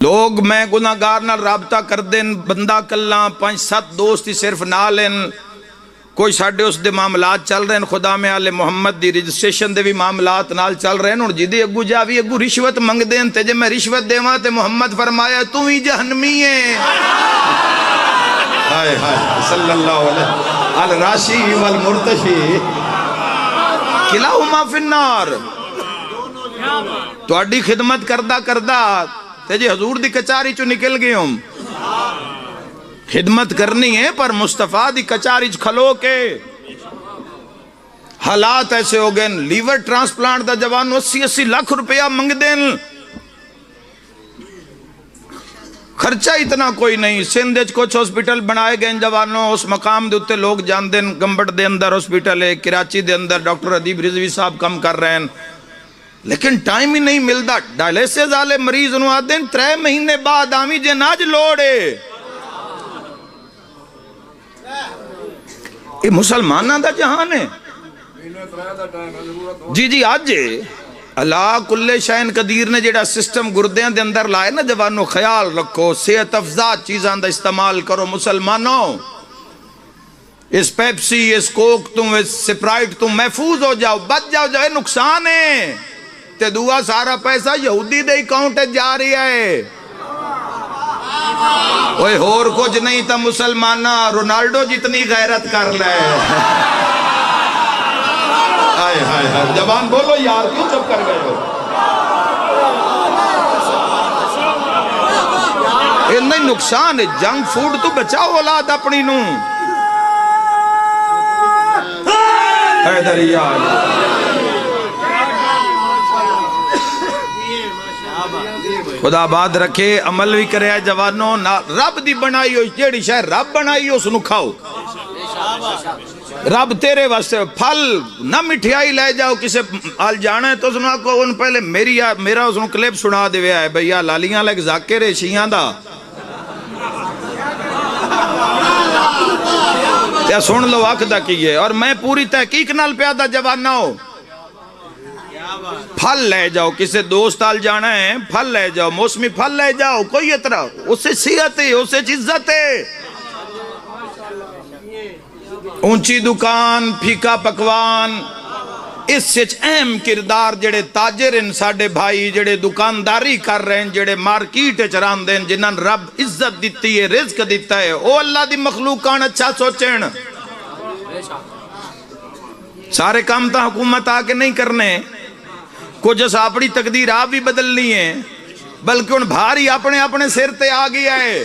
لوگ میں گناہگار نال رابطہ کر دین، بندہ کلا 5-7 دوست ہی صرف نہ لین، کوئی ساڈے اس دے معاملات چل رہے ہیں، خدا میں آل محمد دی رجسٹریشن دے بھی معاملات نال چل رہے ہیں، جی دے اگو جاوی اگو رشوت منگ دین تے جے میں رشوت دیواں تے محمد فرمایا تو ہی جہنمی ہے۔ ہائے ہائے صلی اللہ علیہ الراشی والمرتشی کلاہما فی النار۔ تو اڈی خدمت کردہ کردہ تے جی حضور دی کچاری چو نکل گئے ہم، خدمت کرنی ہے پر مصطفیٰ دی کچاری چ کھلو کے حالات ایسے ہو گئے، لیور ٹرانسپلانٹ دا جوان 80-80 لاکھ روپیہ منگ دین، خرچہ اتنا کوئی نہیں۔ سندھ کچھ ہسپیٹل بنائے گئے جوانوں، اس مقام دے اتے لوگ جان دین، گمبٹ دے اندر ہسپیٹل ہے، کراچی دے اندر ڈاکٹر ادیب رضوی صاحب کم کر رہے ہیں، لیکن ٹائم ہی نہیں ملتا۔ ڈائلیسس والے مریض انہوں آتے ہیں 3 مہینے بعد آمی جناج لوڑے۔ یہ مسلمانہ دا جہان ہے جی جی۔ آج اللہ کل شائن قدیر نے جیڑا سسٹم گردیاں دے اندر لائے نا، جوانوں خیال رکھو، صحت افزا چیزاں دا استعمال کرو مسلمانوں۔ اس پیپسی، اس کوک تم، اس سپرائٹ تم محفوظ ہو جاؤ، بچ جاؤ، جو ہے نقصان ہے تے دعا سارا پیسہ یہودی دے اکاؤنٹ جا رہی ہے۔ اوہ اور کچھ نہیں تا مسلمانہ رونالڈو جتنی غیرت کر لے۔ آئے ہائے ہائے جوان بولو یار، کیوں چپ کر گئے ہو؟ یہ نہیں نقصان ہے، جنک فوڈ تو بچاؤ اولاد اپنی نوں۔ حیدری آج خدا آباد رکھے، عمل بھی کرے جوانوں، رب دی بنائی ہو، جیڑی شاید رب بنائی ہو سنو کھاؤ۔ رب تیرے واسطے پھل نہ مٹھیائی لے جاؤ، کسے آل جانا ہے تو سنو کو ان پہلے میرا سنو کلپ سنا دے ہے بھئیہ لالیاں لگ ذاکر شیعہ دا یا سن لو آکھ دا کیے، اور میں پوری تحقیق نال پیادہ جوانہ ہو۔ پھل لے جاؤ، کسے دوست آل جانا ہے پھل لے جاؤ، موسمی پھل لے جاؤ، کوئی اطرح اسے صحت ہے، اسے عزت ہے۔ اونچی دکان، پھیکا پکوان، اس سے اہم کردار جڑے تاجر ان ساڑے بھائی، جڑے دکانداری کر رہے ہیں، جڑے مارکیٹ چران دیں، جنہاں رب عزت دیتی ہے، رزق دیتا ہے، او اللہ دی مخلوقان اچھا سوچیں۔ سارے کام تا حکومت آکے نہیں کرنے، کچھ اس اپنی تقدیر آپ بھی بدلنی ہے، بلکہ ان بھاری اپنے سر تے آ گیا ہے۔